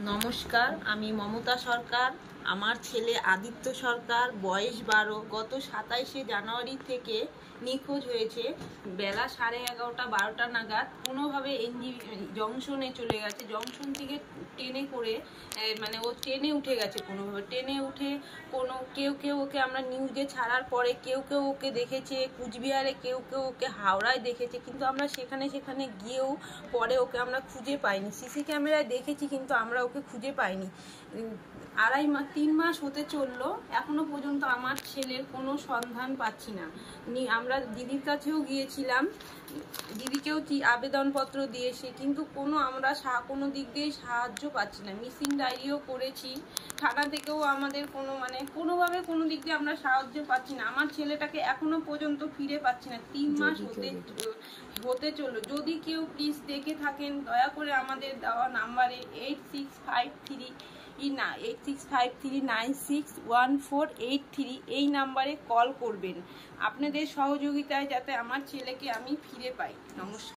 নমস্কার, আমি মমতা সরকার। আমার ছেলে আদিত্য সরকার, বয়স 12, গত 27শে জানুয়ারি থেকে নিখোঁজ হয়েছে। বেলা 11:30 12টা নাগাদ কোনোভাবে জংশনে চলে গেছে। জংশন থেকে ট্রেনে করে মানে ও ট্রেনে উঠে গেছে কোনোভাবে। ট্রেনে উঠে কেউ ওকে আমরা নিউজে ছাড়ার পরে কেউ ওকে দেখেছে কুচবিহারে, কেউ ওকে হাওড়ায় দেখেছে, কিন্তু আমরা সেখানে গিয়েও পরে ওকে আমরা খুঁজে পাইনি। সিসি ক্যামেরায় দেখেছি, কিন্তু আমরা ওকে খুঁজে পাইনি। 3 মাস হতে চললো, এখনো পর্যন্ত আমার ছেলের কোনো সন্ধান পাচ্ছি না। আমরা দিদির কাছেও গিয়েছিলাম, দিদিকেও আবেদনপত্র দিয়েছি, কিন্তু আমরা কোনো দিক দিয়ে সাহায্য পাচ্ছি না। মিসিং ডায়েরিও করেছি, থানা থেকেও আমাদের কোনোভাবে কোনো দিক দিয়ে আমরা সাহায্য পাচ্ছি না। আমার ছেলেটাকে এখনো পর্যন্ত ফিরে পাচ্ছি না। 3 মাস হতে চললো। যদি কেউ প্লিজ দেখে থাকেন, দয়া করে আমাদের দেওয়া নাম্বারে 8653961483 এই নাম্বারে কল করবেন। আপনাদের সহযোগিতায় যাতে আমার ছেলেকে আমি ফিরে পাই। নমস্কার।